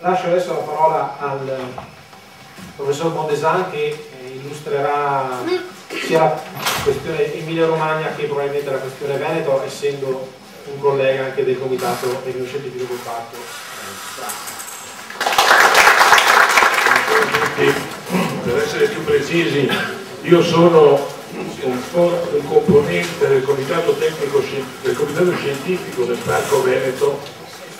Lascio adesso la parola al professor Mondesan che illustrerà sia la questione Emilia Romagna che probabilmente la questione Veneto, essendo un collega anche del comitato tecnico-scientifico del parco. Per essere più precisi, io sono un componente del comitato tecnico del comitato scientifico del Parco Veneto,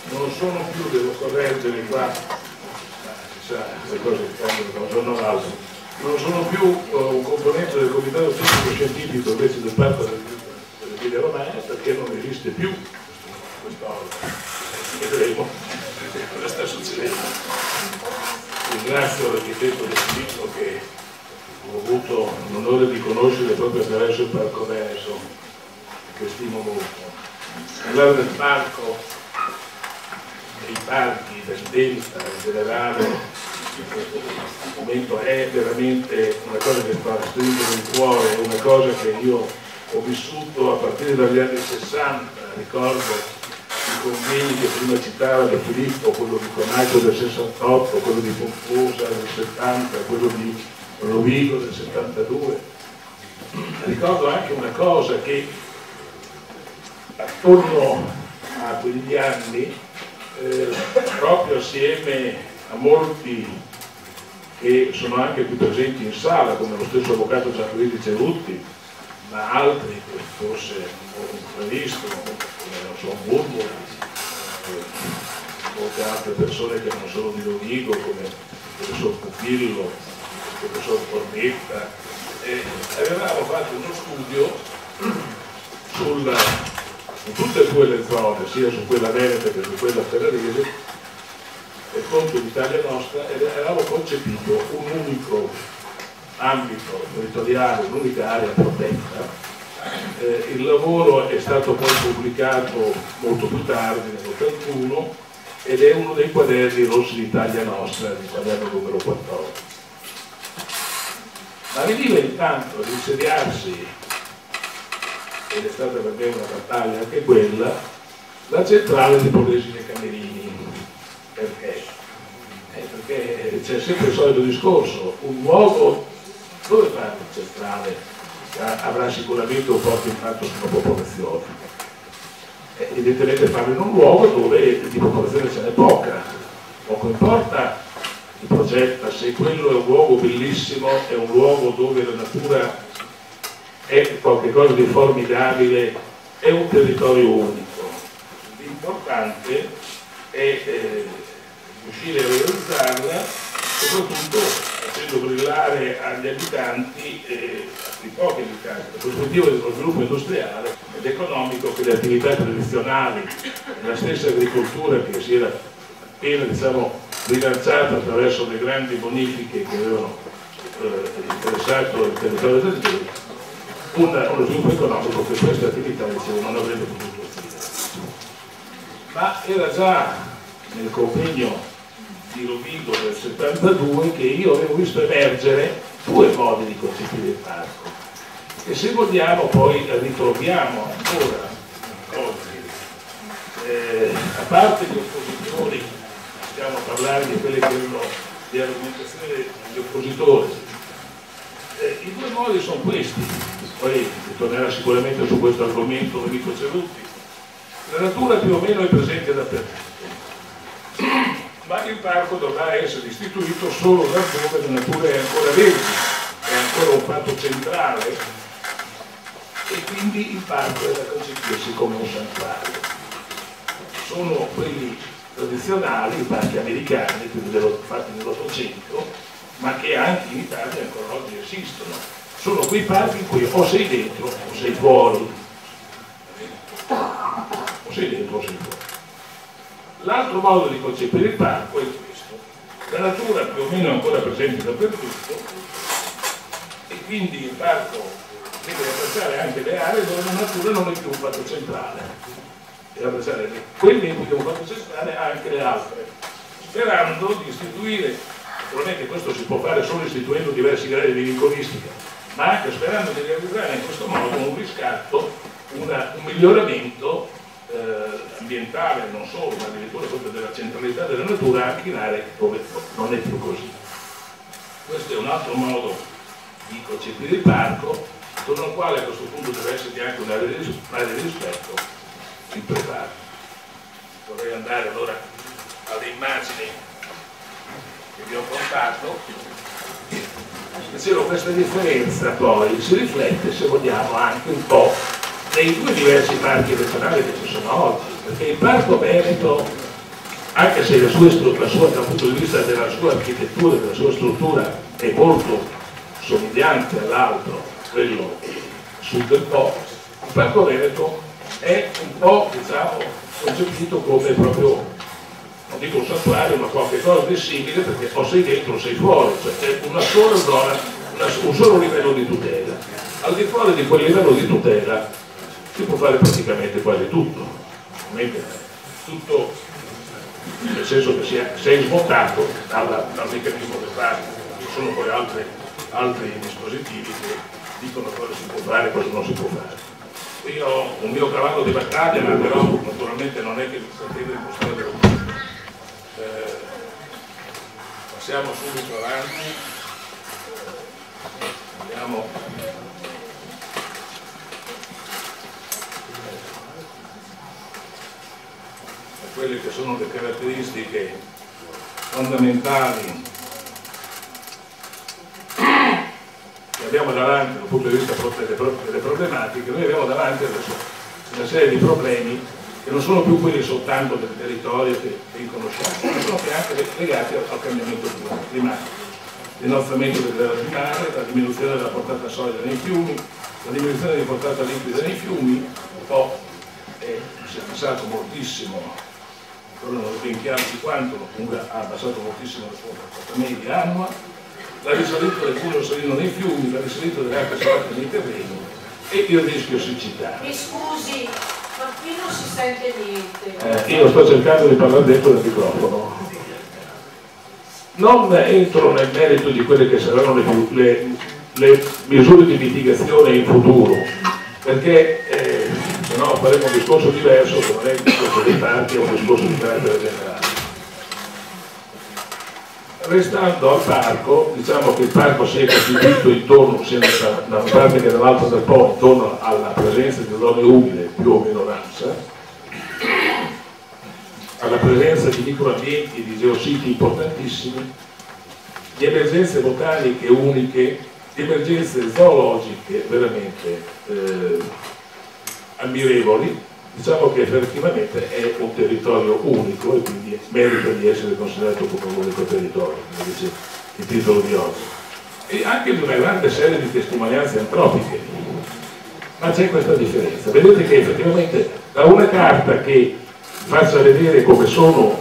non sono più, devo correggere qua, le cose che cambiano da un giorno all'altro, non sono più un componente del comitato tecnico scientifico invece del Parco dell'Emilia Romagna, perché non esiste più quest'organo. Vedremo cosa sta succedendo. Ringrazio l'architetto del sito che ho avuto l'onore di conoscere proprio attraverso il Parco Veneto, che stimo molto. Parlare del parco, dei parchi, del Delta in generale, in questo momento è veramente una cosa che fa stringere il cuore, è una cosa che io ho vissuto a partire dagli anni 60, ricordo i convegni che prima citava De Filippo, quello di Conaco del 68, quello di Pomposa del 70, quello di Rovigo del 72. Ricordo anche una cosa, che attorno a quegli anni, proprio assieme a molti che sono anche qui presenti in sala, come lo stesso avvocato Gianluigi Cerutti, ma altri che forse non ho previsto, come non so, Murmura, molte altre persone che non sono di Rovigo, come il professor Pupillo, il professor Cornetta, avevamo fatto uno studio su tutte e due le zone, sia su quella veneta che su quella ferrarese, e conto d'Italia nostra, ed avevamo concepito un unico ambito territoriale, un'unica area protetta. Il lavoro è stato poi pubblicato molto più tardi, nell'81, ed è uno dei quaderni rossi d'Italia nostra, il quaderno numero 14. Ma veniva intanto ad insediarsi, ed è stata per me una battaglia anche quella, la centrale di Polesine Camerini. Perché? Perché c'è sempre il solito discorso, un luogo dove fa la centrale avrà sicuramente un forte impatto sulla popolazione. Evidentemente farlo in un luogo dove di popolazione ce n'è poca. Poco importa chi progetta, se quello è un luogo bellissimo, è un luogo dove la natura è qualcosa di formidabile, è un territorio unico. L'importante è riuscire a realizzarla, soprattutto facendo brillare agli abitanti, i pochi abitanti, la prospettiva dello sviluppo industriale ed economico, che le attività tradizionali, la stessa agricoltura che si era appena, diciamo, rilanciata attraverso le grandi bonifiche che avevano interessato il territorio del Giù, uno sviluppo economico che queste attività, dicevo, non avrebbe potuto offrire. Ma era già nel convegno di Rovigo del 72 che io avevo visto emergere due modi di concepire il parco, e se vogliamo poi ritroviamo ancora oggi, a parte gli oppositori, stiamo parlando di quelle che erano le argomentazioni degli oppositori, i due modi sono questi. Poi ritornerà sicuramente su questo argomento l'amico Cerutti. La natura più o meno è presente dappertutto, ma il parco dovrà essere istituito solo laddove la natura è ancora verde, è ancora un fatto centrale, e quindi il parco è da concepirsi come un santuario. Sono quelli tradizionali, i parchi americani, quindi fatti nell'Ottocento, ma che anche in Italia ancora oggi esistono. Sono quei parchi in cui o sei dentro o sei fuori, o sei dentro o sei fuori. L'altro modo di concepire il parco è questo: la natura più o meno è ancora presente dappertutto, e quindi il parco deve abbracciare anche le aree dove la natura non è più un fatto centrale, deve abbracciare quelle in cui è un fatto centrale anche le altre, sperando di istituire, naturalmente questo si può fare solo istituendo diversi gradi di vincolistica, ma anche sperando di realizzare in questo modo un riscatto, un miglioramento ambientale, non solo, ma addirittura proprio della centralità della natura anche in aree dove non è più così. Questo è un altro modo di concepire il parco, attorno al quale a questo punto deve esserci anche un'area di rispetto, il preparco. Vorrei andare allora alle immagini che vi ho portato. Dicevo, questa differenza poi si riflette, se vogliamo, anche un po' nei due diversi parchi regionali che ci sono oggi, perché il Parco Veneto, anche se dal punto di vista della sua architettura, della sua struttura, è molto somigliante all'altro, quello sud del Po, il Parco Veneto è un po', diciamo, concepito come proprio, non dico un santuario, ma qualche cosa di simile, perché o sei dentro o sei fuori, cioè c'è una sola zona, un solo livello di tutela. Al di fuori di quel livello di tutela si può fare praticamente quasi tutto, tutto nel senso che sei smontato dal meccanismo del parco. Ci sono poi altri dispositivi che dicono cosa si può fare e cosa non si può fare. Io ho un mio cavallo di battaglia, ma però naturalmente non è che pretendo di mostrare dello tutto. Passiamo subito avanti, andiamo a quelle che sono le caratteristiche fondamentali che abbiamo davanti dal punto di vista delle problematiche. Noi abbiamo davanti adesso una serie di problemi che non sono più quelli soltanto del territorio che conosciamo, ma sono anche legati al cambiamento climatico, l'innalzamento del livello del mare, la diminuzione della portata solida nei fiumi, la diminuzione di portata liquida nei fiumi, poi si è passato moltissimo, ancora non è ben chiaro di quanto, comunque ha abbassato moltissimo la sua portata media annua, la risalita del cuneo salino nei fiumi, la risalita delle acque salate nei terreni e il rischio siccità. Mi scusi, ma qui non si sente niente. Io sto cercando di parlare dentro del microfono. Non entro nel merito di quelle che saranno le misure di mitigazione in futuro, perché se no faremo un discorso diverso, che non è un discorso dei parchi, è un discorso di carattere generale. Restando al parco, diciamo che il parco si è costituito intorno, sia da una parte che dall'altra del Po, intorno alla presenza di zone umide più o meno densa, alla presenza di microambienti e di geositi importantissimi, di emergenze botaniche uniche, di emergenze zoologiche veramente ammirevoli. Diciamo che effettivamente è un territorio unico e quindi merita di essere considerato come un unico territorio, come dice il titolo di oggi. E anche di una grande serie di testimonianze antropiche. Ma c'è questa differenza. Vedete che effettivamente da una carta che faccia vedere come sono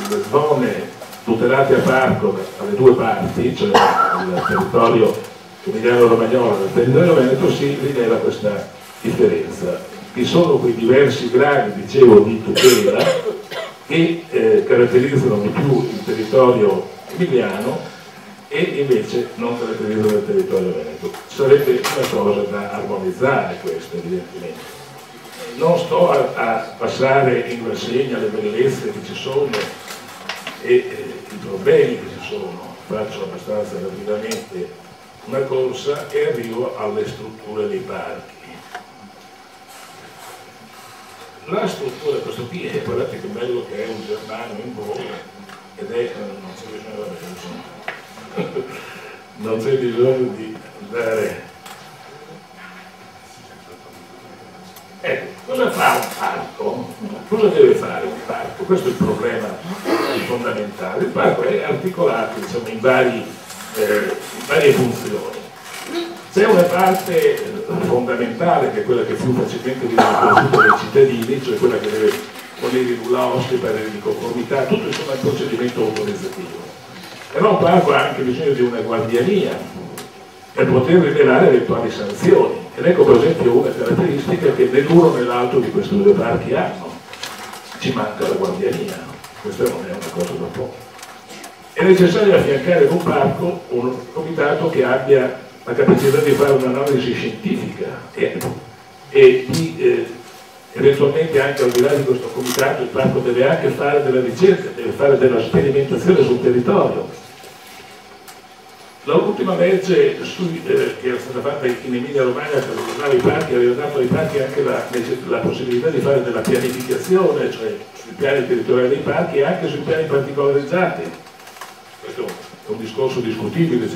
le zone tutelate a parco alle due parti, cioè il territorio emiliano-romagnolo e il territorio veneto, si rileva questa differenza. Vi sono quei diversi gradi, dicevo, di tutela che caratterizzano di più il territorio emiliano e invece non caratterizzano il territorio veneto. Sarebbe una cosa da armonizzare questa, evidentemente. Non sto a passare in rassegna le bellezze che ci sono e i problemi che ci sono, faccio abbastanza rapidamente una corsa e arrivo alle strutture dei parchi. La struttura, questo qui è, guardate che bello che è un germano in voga ed è, non c'è bisogno di andare. Ecco, cosa fa un parco? Cosa deve fare un parco? Questo è il problema fondamentale. Il parco è articolato, diciamo, in varie funzioni. C'è una parte fondamentale che è quella che più facilmente viene conosciuta dai cittadini, cioè quella che deve fornire i nulla osti, pareri di conformità, tutto insomma il procedimento autorizzativo. Però un parco ha anche bisogno di una guardiania per poter rivelare eventuali sanzioni. Ed ecco per esempio una caratteristica che né l'uno né l'altro di questi due parchi hanno. Ci manca la guardiania, questa non è una cosa da poco. È necessario affiancare in un parco un comitato che abbia la capacità di fare un'analisi scientifica e di eventualmente anche al di là di questo comitato il parco deve anche fare della ricerca, deve fare della sperimentazione sul territorio. L'ultima legge che era stata fatta in Emilia Romagna per riguardare i parchi aveva dato ai parchi anche la possibilità di fare della pianificazione, cioè sui piani territoriali dei parchi e anche sui piani particolarizzati. Questo è un discorso discutibile,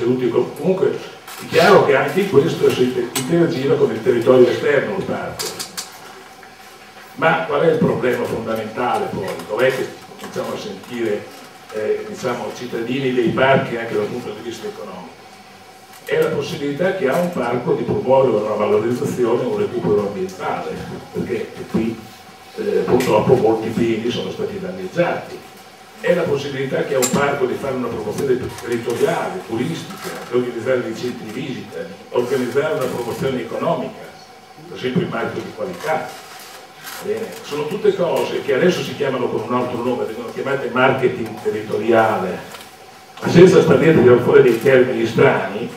comunque è chiaro che anche in questo si interagiva con il territorio esterno del parco. Ma qual è il problema fondamentale poi? Dov'è che cominciamo a sentire diciamo, cittadini dei parchi anche dal punto di vista economico? È la possibilità che ha un parco di promuovere una valorizzazione e un recupero ambientale, perché qui purtroppo molti pini sono stati danneggiati. È la possibilità che ha un parco di fare una promozione territoriale, turistica, di organizzare dei centri di visita, organizzare una promozione economica, per esempio il marchio di qualità. Bene. Sono tutte cose che adesso si chiamano con un altro nome, vengono chiamate marketing territoriale, ma senza sparire fuori dei termini strani,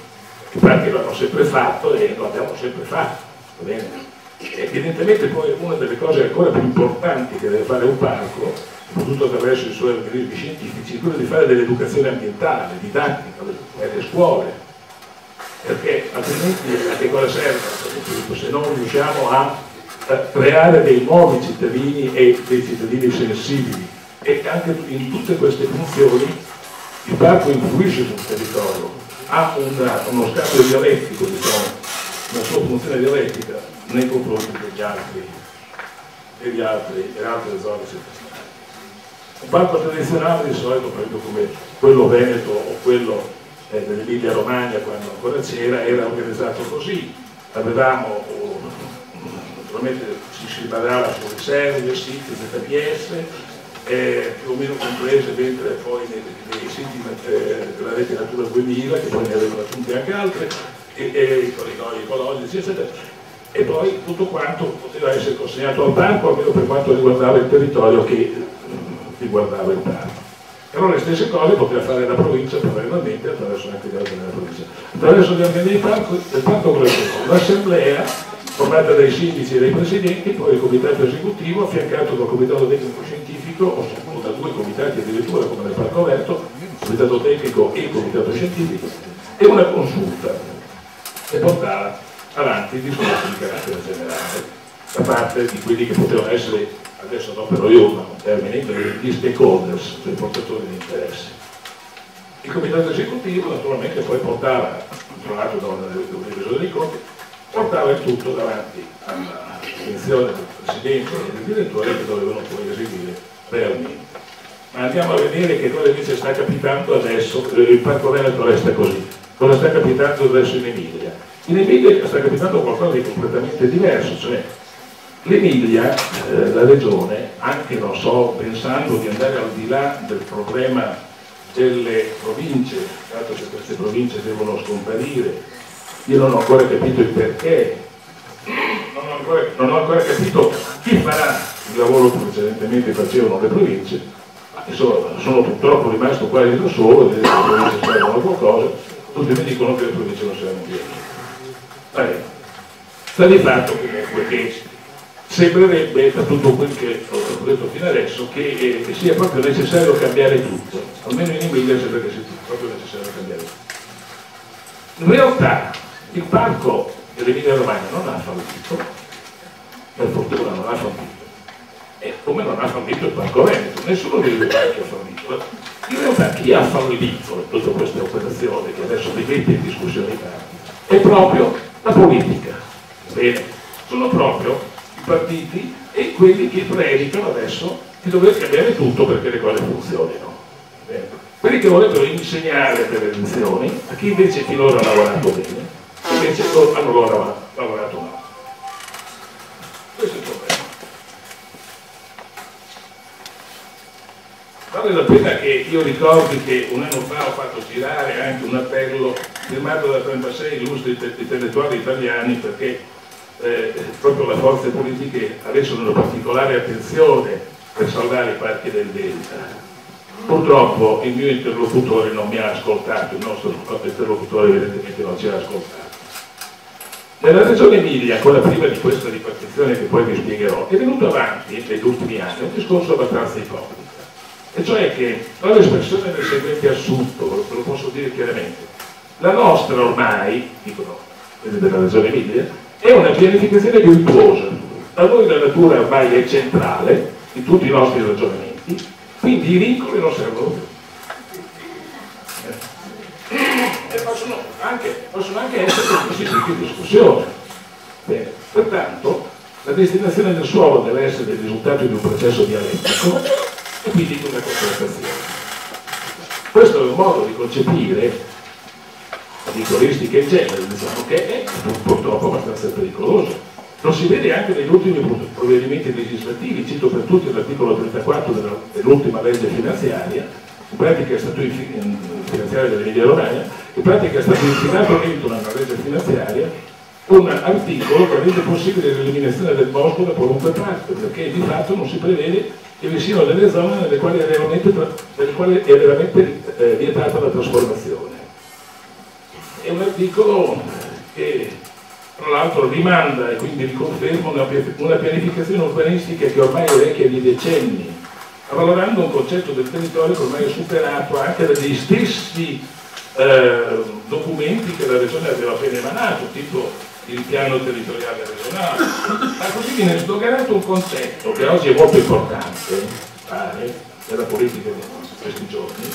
i parchi l'hanno sempre fatto e lo abbiamo sempre fatto. Va bene? Evidentemente poi una delle cose ancora più importanti che deve fare un parco, soprattutto attraverso i suoi organismi scientifici, è quello di fare dell'educazione ambientale, didattica, nelle scuole, perché altrimenti a che cosa serve se non riusciamo a creare dei nuovi cittadini e dei cittadini sensibili, e anche in tutte queste funzioni il parco influisce sul territorio, ha uno scambio dialettico, diciamo, una sua funzione dialettica nei confronti delle altre zone circostanti. Un parco tradizionale di solito, proprio come quello veneto o quello dell'Emilia Romagna quando ancora c'era, era organizzato così: avevamo naturalmente si basava su riserve, siti, ZPS, più o meno comprese mentre poi nei siti della rete Natura 2000, che poi ne avevano aggiunti anche altre, i corridoi ecologici, eccetera, e poi tutto quanto poteva essere consegnato al parco, almeno per quanto riguardava il territorio che riguardava il parco. Però le stesse cose poteva fare la provincia parallelamente attraverso anche gli organi della provincia. Attraverso gli organi del parco l'assemblea formata dai sindaci e dai presidenti, poi il comitato esecutivo affiancato dal comitato tecnico scientifico o da due comitati addirittura come nel Parco Aperto, comitato tecnico e comitato scientifico, e una consulta che portava avanti i discorsi di carattere generale da parte di quelli che potevano essere, adesso adopero io un termine inglese, gli stakeholders, cioè i portatori di interessi. Il comitato esecutivo naturalmente poi portava, controllato da un revisore dei conti, portava il tutto davanti all'attenzione del presidente e del direttore che dovevano poi eseguire realmente. Ma andiamo a vedere che cosa invece sta capitando adesso. Il Parco Veneto resta così. Cosa sta capitando adesso in Emilia? In Emilia sta capitando qualcosa di completamente diverso, cioè l'Emilia, la regione, anche non so, pensando di andare al di là del problema delle province, dato che queste province devono scomparire. Io non ho ancora capito il perché, non ho ancora capito chi farà il lavoro che precedentemente facevano le province, ma sono purtroppo rimasto quasi da solo, le province servono qualcosa, tutti mi dicono che le province non servono niente. Sta di fatto comunque che sembrerebbe, da tutto quel che ho detto fino adesso, che sia proprio necessario cambiare tutto, almeno in Emilia sembra che sia proprio necessario cambiare tutto. In realtà il parco dell'Emilia Romagna non ha fallito, per fortuna non ha fallito, e come non ha fallito il Parco Veneto, nessuno dei due parchi ha fallito. In realtà chi ha fallito in tutte queste operazioni che adesso vi mette in discussione è proprio la politica. Bene, sono proprio i partiti e quelli che predicano adesso di dover cambiare tutto perché le cose funzionino. Bene. Quelli che vorrebbero insegnare per le elezioni a chi invece finora ha lavorato bene, invece hanno lavorato male. Questo è il problema. Vale la pena che io ricordi che un anno fa ho fatto girare anche un appello firmato da 36 illustri intellettuali italiani perché proprio le forze politiche avessero una particolare attenzione per salvare i parchi del Delta. Purtroppo il mio interlocutore non mi ha ascoltato, il nostro interlocutore evidentemente non ci ha ascoltato. Nella regione Emilia, ancora prima di questa ripartizione che poi vi spiegherò, è venuto avanti negli ultimi anni un discorso abbastanza ipocrita, e cioè che ho l'espressione del seguente assunto, ve lo posso dire chiaramente: la nostra ormai, dicono quelli della regione Emilia, è una pianificazione virtuosa. Da noi la natura ormai è centrale in tutti i nostri ragionamenti, quindi i vincoli non servono più. E possono anche essere costituiti in discussione. Bene. Pertanto la destinazione del suolo deve essere il risultato di un processo dialettico e quindi di una contrattazione. Questo è un modo di concepire la vicolistica in genere, diciamo, che è purtroppo abbastanza pericoloso. Lo si vede anche negli ultimi provvedimenti legislativi. Cito per tutti l'articolo 34 dell'ultima legge finanziaria, in pratica è stato finanziaria dell'Emilia Romagna, in pratica è stato infilato dentro una legge finanziaria un articolo che rende possibile l'eliminazione del bosco da qualunque parte, perché di fatto non si prevede che vi siano delle zone nelle quali è veramente vietata la trasformazione. È un articolo che tra l'altro rimanda e quindi riconferma una pianificazione urbanistica che ormai è vecchia di decenni, valorando un concetto del territorio che ormai è superato anche dagli stessi documenti che la Regione aveva appena emanato, tipo il piano territoriale regionale. Ma così viene sdoganato un concetto che oggi è molto importante, pare, nella politica di questi giorni,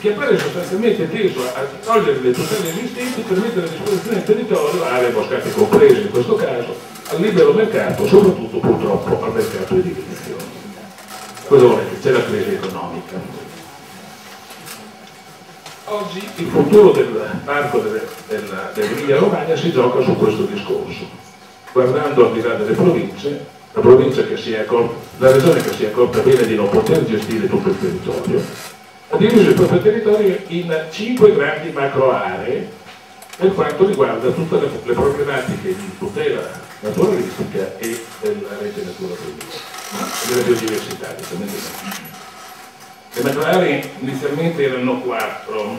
che appare sostanzialmente teso a togliere le tutele esistenti per mettere a disposizione del territorio, aree boscate comprese in questo caso, al libero mercato, soprattutto purtroppo al mercato edilizio. Cosa vuole che c'è la crisi economica? Oggi il futuro del parco dell'Emilia Romagna si gioca su questo discorso, guardando al di là delle province, la regione che si è accorta bene di non poter gestire tutto il territorio, ha diviso il proprio territorio in 5 grandi macro aree per quanto riguarda tutte le problematiche di tutela naturalistica e della rete Natura 2000 e della biodiversità. Le macro aree inizialmente erano 4,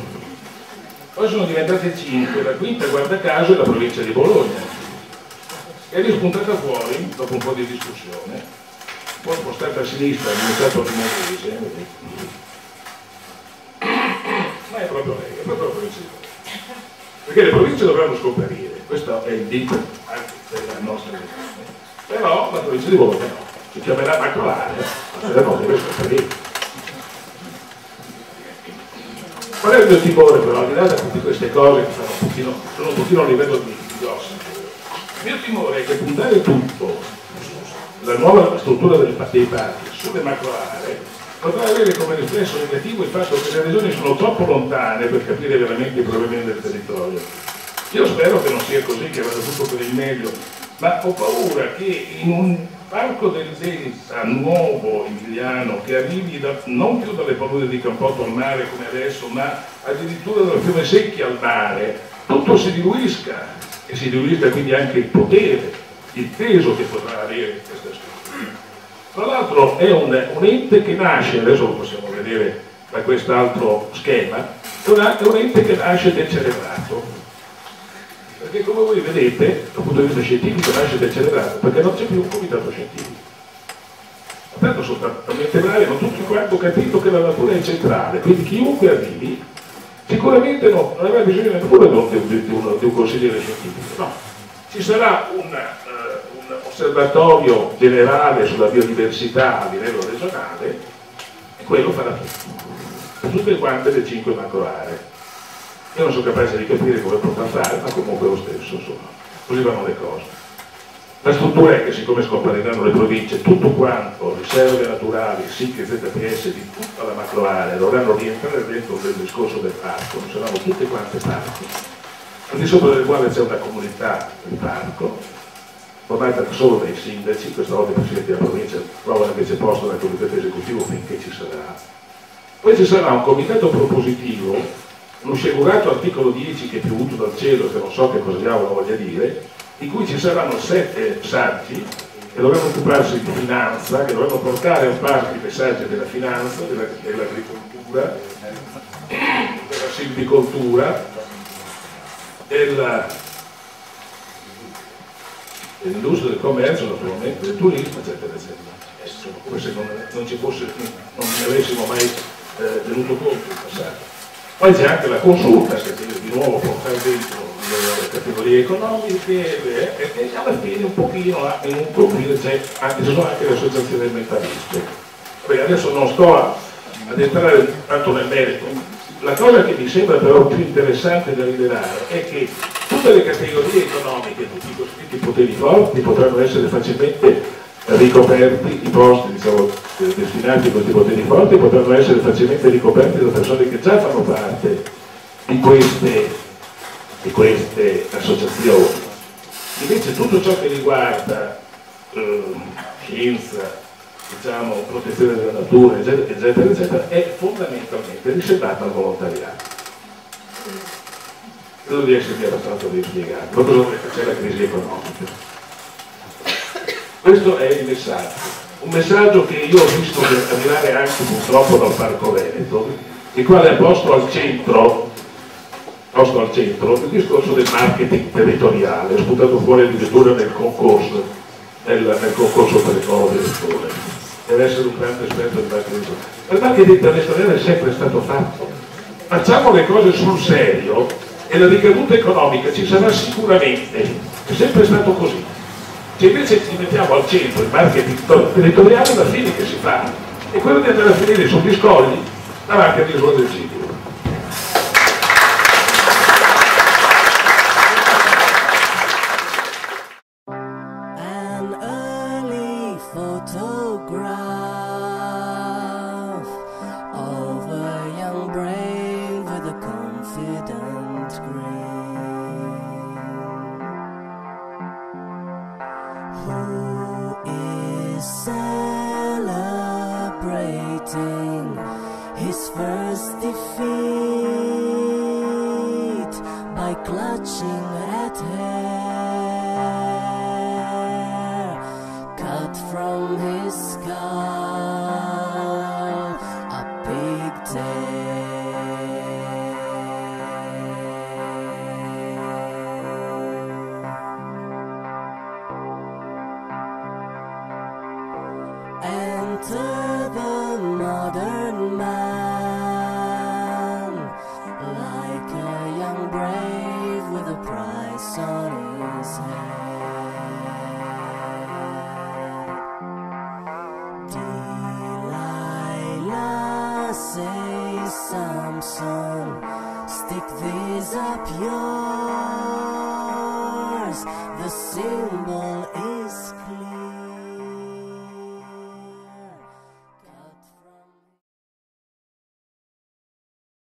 poi sono diventate 5, la quinta, guarda caso, è la provincia di Bologna, che è rispuntata fuori dopo un po' di discussione, poi spostata a sinistra, è diventato rimorese, ma è proprio lei, è proprio la provincia di Bologna. Perché le province dovranno scomparire, questo è il dito anche della nostra regione. Però la provincia di Bologna no, si chiamerà macro area, ma se no deve scomparire. Qual è il mio timore però, al di là di tutte queste cose che sono un pochino a livello di ossa? Il mio timore è che puntare tutto, la nuova struttura dei parchi, sulle macro aree, potrà avere come riflesso negativo il fatto che le regioni sono troppo lontane per capire veramente i problemi del territorio. Io spero che non sia così, che vada tutto per il meglio, ma ho paura che in un parco del Delta nuovo emiliano, che arrivi non più dalle palude di Campotto al mare come adesso, ma addirittura dal fiume Secchia al mare, tutto si diluisca, e si diluisca quindi anche il potere, il peso che potrà avere questa struttura. Tra l'altro è un ente che nasce, adesso lo possiamo vedere da quest'altro schema, è un ente che nasce decelerato. Perché come voi vedete, dal punto di vista scientifico nasce decelerato, perché non c'è più un comitato scientifico. Tanto sono talmente bravi, hanno tutti quanto capito che la natura è centrale, quindi chiunque arrivi sicuramente non avrà bisogno neppure di un consigliere scientifico, no. Ci sarà un osservatorio generale sulla biodiversità a livello regionale e quello farà tutto, tutte quante le 5 macro aree. Io non sono capace di capire come potrà fare, ma comunque lo stesso, insomma, così vanno le cose. La struttura è che siccome scompariranno le province, tutto quanto riserve naturali, SIC e ZPS di tutta la macro area dovranno rientrare dentro del discorso del parco, saranno tutte quante parchi, al di sopra del quale c'è una comunità del parco, formata solo dai sindaci, questa volta i presidenti della provincia trovano invece posto nel comitato esecutivo finché ci sarà. Poi ci sarà un comitato propositivo, uno sciagurato articolo 10 che è piovuto dal cielo, che non so che cosa diavolo voglia dire, in cui ci saranno 7 saggi che dovranno occuparsi di finanza, che dovranno portare a parte i saggi della finanza, dell'agricoltura, della silvicoltura, dell'industria del commercio, naturalmente del turismo, eccetera, eccetera. Insomma, come se non ci fosse, non ne avessimo mai tenuto conto in passato. Poi c'è anche la consulta, che deve di nuovo portare dentro le categorie economiche e alla fine un pochino in un profilo ci sono anche le associazioni del metalliste. Adesso non sto ad entrare tanto nel merito. La cosa che mi sembra però più interessante da rilevare è che tutte le categorie economiche, tutti i cosiddetti poteri forti, potranno essere facilmente ricoperti, i posti destinati a questi poteri forti potranno essere facilmente ricoperti da persone che già fanno parte di queste associazioni. Invece tutto ciò che riguarda scienza, protezione della natura, eccetera, eccetera, è fondamentalmente riservato al volontariato. Credo di essermi abbastanza ben spiegato. Ma cosa vuole c'è la crisi economica? Questo è il messaggio, un messaggio che io ho visto arrivare anche purtroppo dal Parco Veneto, il quale ha posto al centro il discorso del marketing territoriale, è sputato fuori addirittura nel concorso per il nuovo direttore. Deve essere un grande esperto di marketing territoriale. Il marketing territoriale è sempre stato fatto. Facciamo le cose sul serio e la ricaduta economica ci sarà sicuramente, è sempre stato così. Se invece ci mettiamo al centro il marketing territoriale, la fine che si fa è quello di andare a finire sugli scogli davanti all'isola del Giglio. An early photograph of a young brave with a confident grin. Who is celebrating his first defeat by clutching at hair cut from his skull, a pigtail. Enter the modern man, like a young brave with a price on his head. Delilah says, Samson, stick these up yours, the symbol is